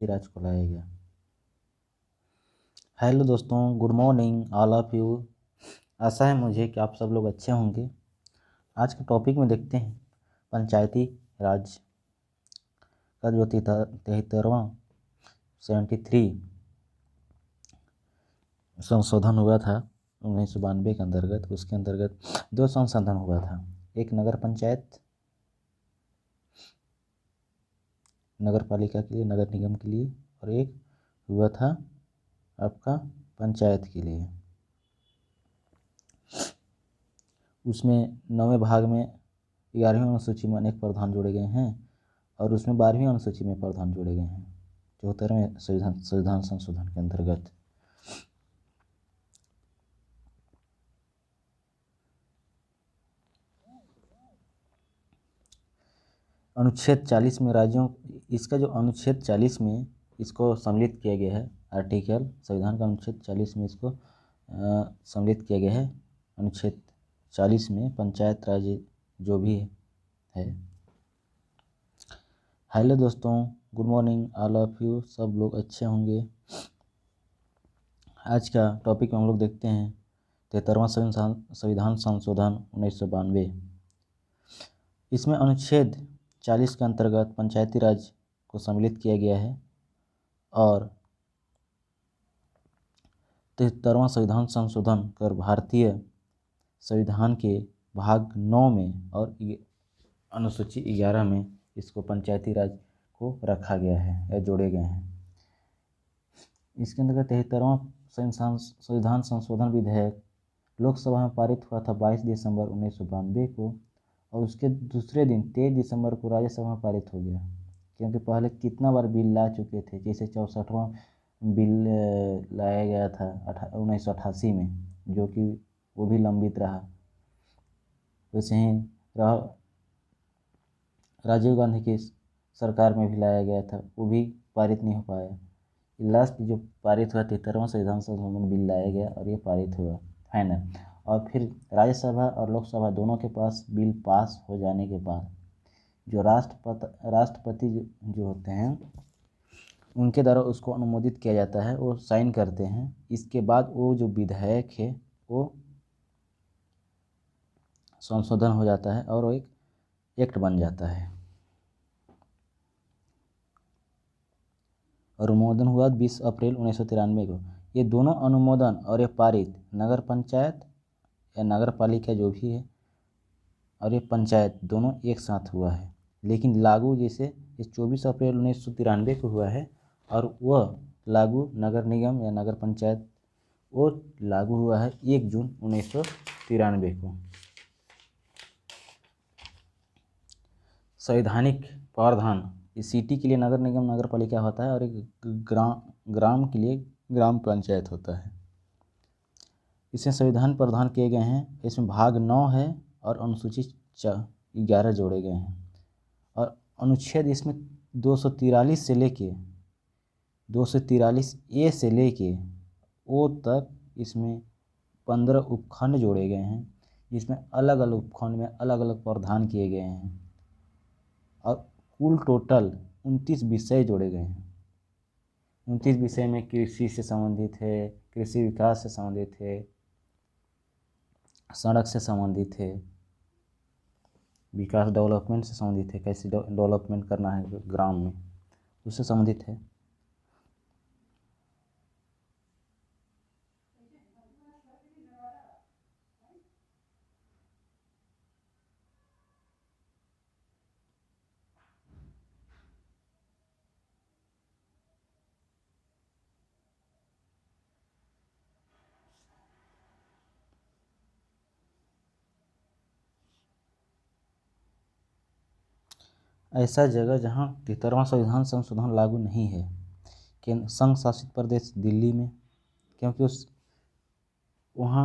राज्य को लाया गया। हेलो दोस्तों, good morning all of you. आशा है मुझे कि आप सब लोग अच्छे होंगे। आज के टॉपिक में देखते हैं पंचायती राज का जो 73वां 73 संशोधन हुआ था 1992 के अंतर्गत। उसके अंतर्गत 2 संशोधन हुआ था, एक नगर पंचायत नगर पालिका के लिए, नगर निगम के लिए, और एक हुआ था आपका पंचायत के लिए। उसमें 9वें भाग में 11वीं अनुसूची में अनेक प्रावधान जोड़े गए हैं और उसमें 12वीं अनुसूची में प्रावधान जोड़े गए हैं 74वें संविधान संशोधन के अंतर्गत। अनुच्छेद 40 में राज्यों, इसका जो अनुच्छेद 40 में इसको सम्मिलित किया गया है, आर्टिकल संविधान का अनुच्छेद 40 में इसको सम्मिलित किया गया है। अनुच्छेद 40 में पंचायत राज जो भी है। हेलो दोस्तों, good morning all of you, सब लोग अच्छे होंगे। आज का टॉपिक में हम लोग देखते हैं 73वां संविधान संशोधन 1992। इसमें अनुच्छेद 40 के अंतर्गत पंचायती राज को सम्मिलित किया गया है और 73वां संविधान संशोधन कर भारतीय संविधान के भाग 9 में और अनुसूची 11 में इसको पंचायती राज को रखा गया है या जोड़े गए हैं। इसके अंतर्गत 73वां संविधान संशोधन विधेयक लोकसभा में पारित हुआ था 22 दिसंबर 1992 को और उसके दूसरे दिन 23 दिसंबर को राज्यसभा में पारित हो गया। क्योंकि पहले कितना बार बिल ला चुके थे, जैसे 64वां बिल लाया गया था 1988 में, जो कि वो भी लंबित रहा। वैसे ही राजीव गांधी की सरकार में भी लाया गया था, वो भी पारित नहीं हो पाया। लास्ट जो पारित हुआ 73वां संविधान संशोधन बिल लाया गया और ये पारित हुआ फाइनल। और फिर राज्यसभा और लोकसभा दोनों के पास बिल पास हो जाने के बाद जो राष्ट्रपति जो होते हैं उनके द्वारा उसको अनुमोदित किया जाता है, वो साइन करते हैं। इसके बाद वो जो विधेयक है वो संशोधन हो जाता है और वो एक एक्ट बन जाता है। और अनुमोदन हुआ 20 अप्रैल 1993 को। ये दोनों अनुमोदन और ये पारित नगर पंचायत या नगर पालिका जो भी है और ये पंचायत दोनों एक साथ हुआ है, लेकिन लागू जैसे इस 24 अप्रैल 1993 को हुआ है और वह लागू नगर निगम या नगर पंचायत वो लागू हुआ है 1 जून 1993 को। संवैधानिक प्रावधान, इस सिटी के लिए नगर निगम नगर पालिका होता है और एक ग्राम के लिए ग्राम पंचायत होता है। इसमें संविधान प्रावधान किए गए हैं। इसमें भाग 9 है और अनुसूची 11 जोड़े गए हैं और अनुच्छेद इसमें 243 से लेके 243 ए से लेके ओ तक इसमें 15 उपखंड जोड़े गए हैं, जिसमें अलग अलग उपखंड में अलग अलग प्रावधान किए गए हैं और कुल टोटल 29 विषय जोड़े गए हैं। 29 विषय में कृषि से संबंधित है, कृषि विकास से संबंधित है, सड़क से संबंधित है, विकास डेवलपमेंट से संबंधित है, कैसे डेवलपमेंट करना है ग्राम में उससे संबंधित है। ऐसा जगह जहाँ 73वां संविधान संशोधन लागू नहीं है कि संघ शासित प्रदेश दिल्ली में, क्योंकि उस वहाँ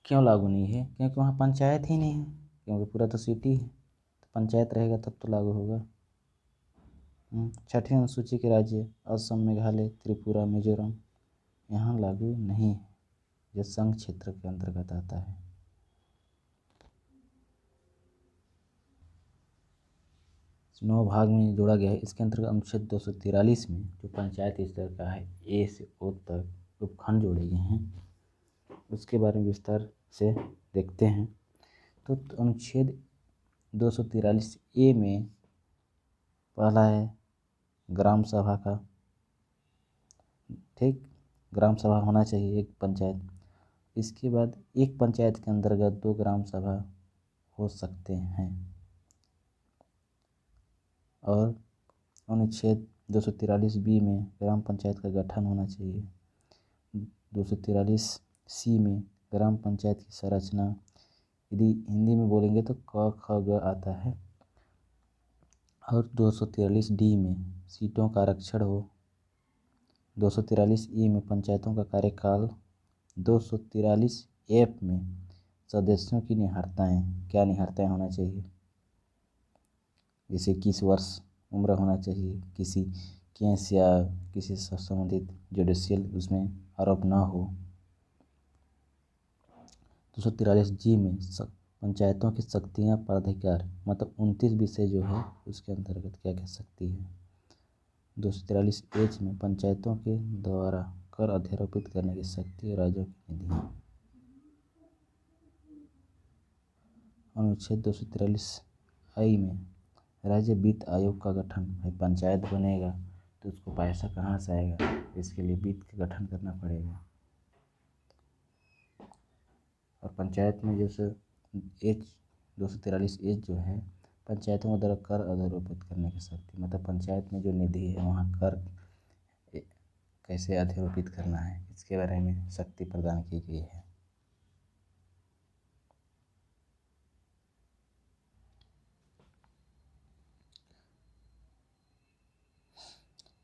क्यों लागू नहीं है? क्योंकि वहाँ पंचायत ही नहीं है, क्योंकि पूरा तो सिटी है, तो पंचायत रहेगा तब तो लागू होगा। 6ठी अनुसूची के राज्य असम, मेघालय, त्रिपुरा, मिजोरम यहाँ लागू नहीं है, जो संघ क्षेत्र के अंतर्गत आता है। 9 भाग में जोड़ा गया है। इसके अंतर्गत अनुच्छेद 243 में जो पंचायत स्तर का है ए से ओ तक उपखंड जोड़े गए हैं, उसके बारे में विस्तार से देखते हैं। तो अनुच्छेद 243 ए में पहला है ग्राम सभा का, ठीक, ग्राम सभा होना चाहिए एक पंचायत। इसके बाद एक पंचायत के अंतर्गत 2 ग्राम सभा हो सकते हैं। और अनुच्छेद 243 बी में ग्राम पंचायत का गठन होना चाहिए। 243 सी में ग्राम पंचायत की संरचना, यदि हिंदी में बोलेंगे तो क ख ग आता है। और 243 डी में सीटों का आरक्षण हो। 243 ई में पंचायतों का कार्यकाल। 243 एफ में सदस्यों की निहरताएँ, क्या निहरताएँ होना चाहिए, जैसे किस वर्ष उम्र होना चाहिए, किसी केस या किसी से संबंधित जुडिशियल उसमें आरोप ना हो। 243 जी में पंचायतों की शक्तियाँ प्राधिकार, मतलब 29 विषय जो है उसके अंतर्गत क्या कह सकती है। 243 एच में पंचायतों के द्वारा कर अध्यारोपित करने की शक्ति राज्यों की निधियाँ। अनुच्छेद 243 आई में राज्य वित्त आयोग का गठन। भाई पंचायत बनेगा तो उसको पैसा कहाँ से आएगा, इसके लिए वित्त का गठन करना पड़ेगा। और पंचायत में जैसे एच 243 एच जो है पंचायतों के द्वारा कर अध्यारोपित करने की शक्ति, मतलब पंचायत में जो निधि है वहाँ कर कैसे अध्यारोपित करना है, इसके बारे में शक्ति प्रदान की गई है।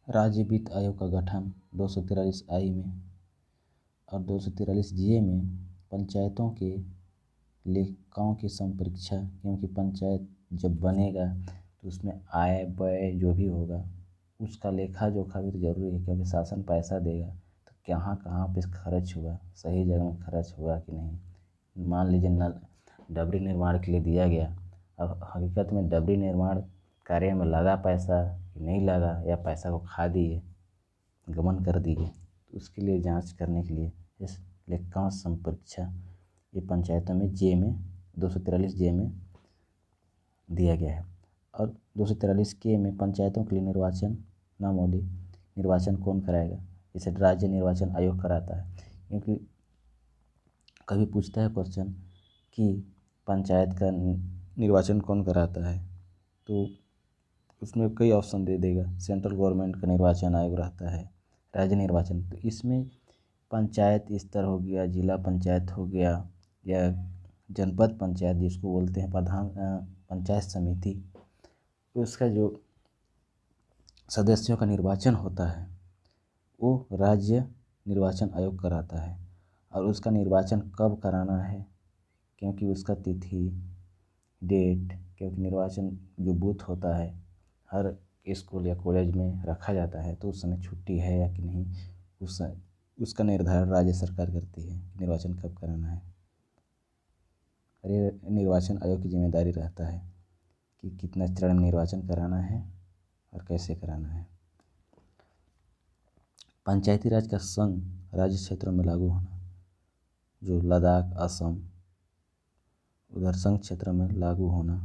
राज्य वित्त आयोग का गठन 243 आई में। और 243 जे में पंचायतों के लेखाओं की संपरीक्षा, क्योंकि पंचायत जब बनेगा तो उसमें आय व्यय जो भी होगा उसका लेखा जोखा भी तो जरूरी है, क्योंकि शासन पैसा देगा तो कहाँ कहाँ पे खर्च हुआ, सही जगह में खर्च हुआ कि नहीं। मान लीजिए नल डबरी निर्माण के लिए दिया गया, अब हकीकत में डबरी निर्माण कार्य में लगा पैसा कि नहीं लगा, या पैसा को खा दिए, गबन कर दिए, तो उसके लिए जांच करने के लिए इस लेखाओं संपरीक्षा ये पंचायतों में जे में 243 जे में दिया गया है। और 243 के में पंचायतों के लिए निर्वाचन नामोली निर्वाचन कौन कराएगा, इसे राज्य निर्वाचन आयोग कराता है। क्योंकि कभी पूछता है क्वेश्चन कि पंचायत का निर्वाचन कौन कराता है, तो उसमें कई ऑप्शन दे देगा। सेंट्रल गवर्नमेंट का निर्वाचन आयोग रहता है, राज्य निर्वाचन, तो इसमें पंचायत स्तर हो गया, जिला पंचायत हो गया, या जनपद पंचायत जिसको बोलते हैं प्रधान पंचायत समिति, उसका जो सदस्यों का निर्वाचन होता है वो राज्य निर्वाचन आयोग कराता है। और उसका निर्वाचन कब कराना है, क्योंकि उसका तिथि डेट, क्योंकि निर्वाचन जो बूथ होता है हर स्कूल या कॉलेज में रखा जाता है, तो उस समय छुट्टी है या कि नहीं, उसका निर्धारण राज्य सरकार करती है निर्वाचन कब कराना है। और ये निर्वाचन आयोग की जिम्मेदारी रहता है कि कितना चरण में निर्वाचन कराना है और कैसे कराना है। पंचायती राज का संघ राज्य क्षेत्रों में लागू होना, जो लद्दाख, असम, उधर संघ क्षेत्र में लागू होना,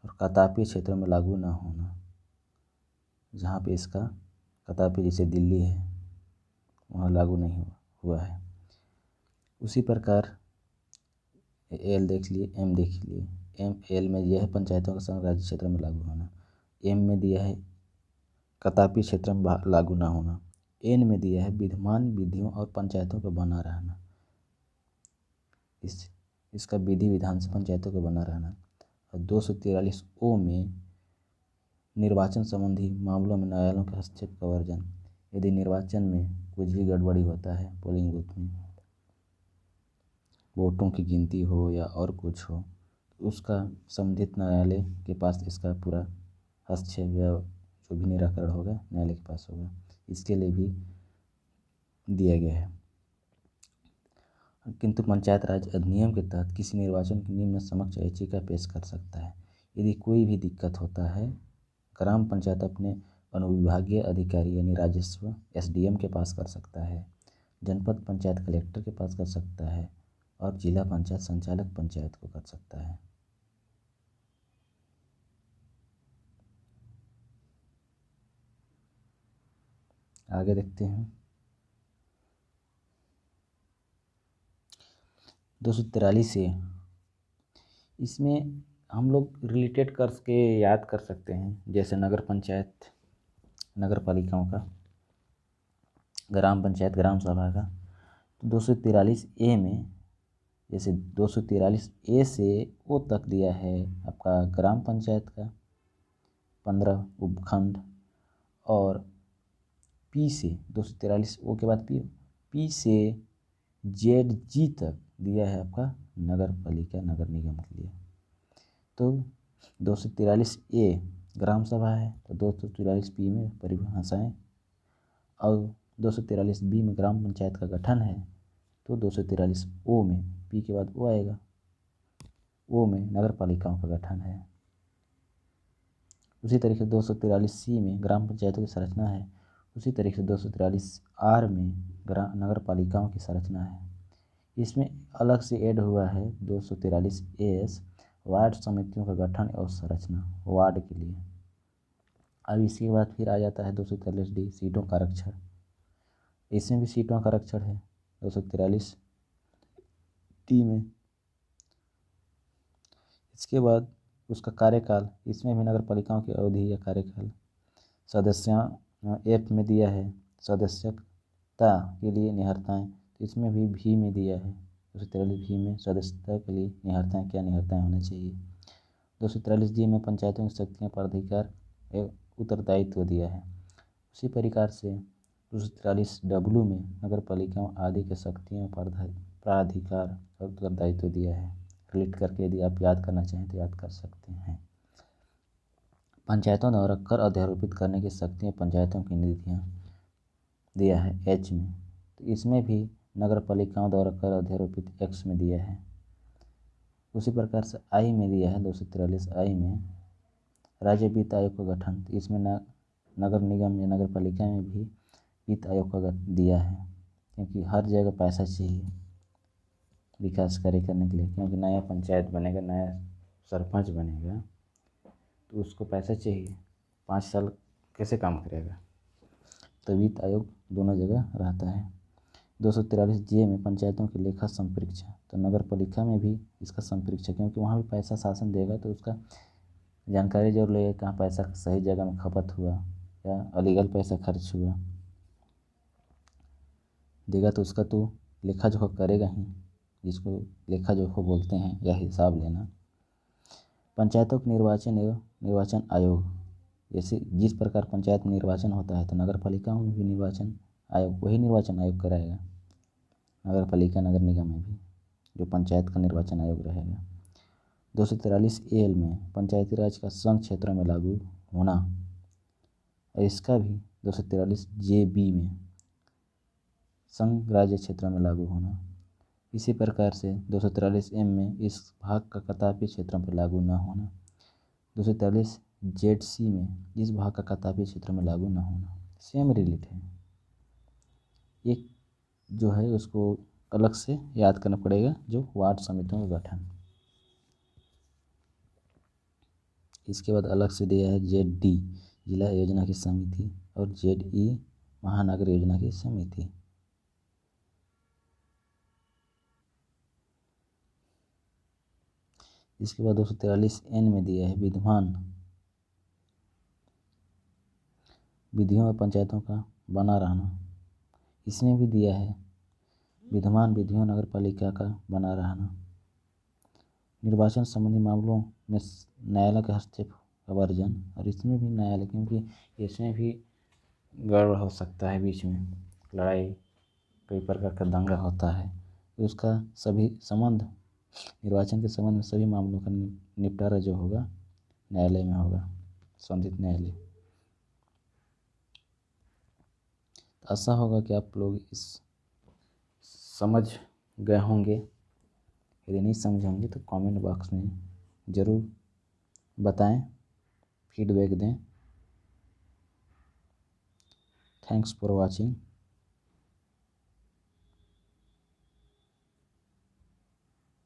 और कतापीय क्षेत्रों में लागू ना होना, जहाँ पे इसका कतापी जैसे दिल्ली है वहाँ लागू नहीं हुआ है। उसी प्रकार एल देख लिए, एम देख लिए। एम एल में यह है पंचायतों का संघ राज्य क्षेत्र में लागू होना। एम में दिया है कतापी क्षेत्र में लागू ना होना। एन में दिया है विद्यमान विधियों और पंचायतों का बना रहना। इसका विधि विधान से पंचायतों का बना रहना। और 243 ओ में निर्वाचन संबंधी मामलों में न्यायालयों के हस्तक्षेप का वर्जन। यदि निर्वाचन में कुछ भी गड़बड़ी होता है, पोलिंग बूथ में वोटों की गिनती हो या और कुछ हो, तो उसका संबंधित न्यायालय के पास इसका पूरा हस्तक्षेप या जो भी निराकरण होगा न्यायालय के पास होगा, इसके लिए भी दिया गया है। किंतु पंचायत राज अधिनियम के तहत किसी निर्वाचन की निम्न समक्ष याचिका पेश कर सकता है। यदि कोई भी दिक्कत होता है, ग्राम पंचायत अपने अनुविभागीय अधिकारी यानी राजस्व एसडीएम के पास कर सकता है, जनपद पंचायत कलेक्टर के पास कर सकता है और जिला पंचायत संचालक पंचायत को कर सकता है। आगे देखते हैं 243 से, इसमें हम लोग रिलेटेड करके याद कर सकते हैं, जैसे नगर पंचायत नगर पालिकाओं का, ग्राम पंचायत ग्राम सभा का। तो 243 ए में जैसे 243 ए से ओ तक दिया है आपका ग्राम पंचायत का 15 उपखंड, और पी से 243 ओ के बाद पी से जेड जी तक दिया है आपका नगर पालिका नगर निगम के लिए। तो 243 ए ग्राम सभा है, तो 243 पी में परिभाषाएं, और 243 बी में ग्राम पंचायत का गठन है, तो 243 ओ में पी के बाद ओ आएगा, ओ में नगर पालिकाओं का गठन है। उसी तरीके से 243 सी में ग्राम पंचायतों की संरचना है, उसी तरीके से 243 आर में नगर पालिकाओं की संरचना है। इसमें अलग से ऐड हुआ है 243 एस वार्ड समितियों का गठन और संरचना वार्ड के लिए। अब इसके बाद फिर आ जाता है 243 डी सीटों का आरक्षण, इसमें भी सीटों का आरक्षण है 243 टी में। इसके बाद उसका कार्यकाल, इसमें भी नगर पालिकाओं की अवधि या कार्यकाल, सदस्यों एफ में दिया है सदस्यता के लिए निहरताएँ, तो इसमें भी में दिया है 243 भी में सदस्यता के लिए निहरताएँ, क्या निहरताएँ होनी चाहिए। 243 जी में पंचायतों की शक्तियाँ प्राधिकार एवं उत्तरदायित्व दिया है। उसी प्रकार से 243 डब्लू में नगर पालिकाओं आदि के शक्तियों प्राधिकार और उत्तरदायित्व दिया है। रिलेट करके यदि आप याद करना चाहें तो याद कर सकते हैं। पंचायतों द्वारा कर अध्यारोपित करने की शक्तियाँ पंचायतों की निधियाँ दिया है एच में, तो इसमें भी नगर पालिकाओं द्वारा कर अध्यारोपित एक्स में दिया है। उसी प्रकार से आई में दिया है 243 आई में राज्य वित्त आयोग का गठन, तो इसमें नगर निगम या नगर पालिका में भी वित्त आयोग का दिया है, क्योंकि हर जगह पैसा चाहिए विकास कार्य करने के लिए, क्योंकि नया पंचायत बनेगा, नया सरपंच बनेगा तो उसको पैसा चाहिए, 5 साल कैसे काम करेगा, तो वित्त आयोग दोनों जगह रहता है। 243 जे में पंचायतों की लेखा संपरीक्षा, तो नगर पालिका में भी इसका संपरीक्षा, क्योंकि वहाँ भी पैसा शासन देगा तो उसका जानकारी जरूर लेगा कहाँ पैसा सही जगह में खपत हुआ या अलीगल पैसा खर्च हुआ, देगा तो उसका तो लेखा जोखा करेगा ही, जिसको लेखा जोखा बोलते हैं, या हिसाब लेना। पंचायतों के निर्वाचन एवं निर्वाचन आयोग, जैसे जिस प्रकार पंचायत में निर्वाचन होता है तो नगर पालिकाओं में भी निर्वाचन आयोग वही निर्वाचन आयोग कराएगा, नगर पालिका नगर निगम में भी जो पंचायत का निर्वाचन आयोग रहेगा। 243 एल में पंचायती राज का संघ क्षेत्रों में लागू होना, और इसका भी 243 जे बी में संघ राज्य क्षेत्रों में लागू होना। इसी प्रकार से 243 एम में इस भाग का कतापीय क्षेत्रों पर लागू न होना। 243 जेड सी में इस भाग का कतापीय क्षेत्रों में लागू न होना। सेम रिलेट है, एक जो है उसको अलग से याद करना पड़ेगा, जो वार्ड समितियों का गठन। इसके बाद अलग से दिया है जेड डी जिला योजना की समिति और जेड ई महानगर योजना की समिति। इसके बाद 243 एन में दिया है विद्यमान विधियों और पंचायतों का बना रहना, इसमें भी दिया है विद्यमान विधियों नगर पालिका का बना रहना। निर्वाचन संबंधी मामलों में न्यायालय के हस्तक्षेप का वर्जन, और इसमें भी न्यायालय, क्योंकि इसमें भी गड़बड़ हो सकता है, बीच में लड़ाई कई प्रकार का दंगा होता है, तो उसका सभी संबंध निर्वाचन के संबंध में सभी मामलों का निपटारा जो होगा न्यायालय में होगा, संबंधित न्यायालय। आशा होगा कि आप लोग इस समझ गए होंगे, यदि नहीं समझे होंगे तो कमेंट बॉक्स में ज़रूर बताएं, फीडबैक दें। Thanks for watching.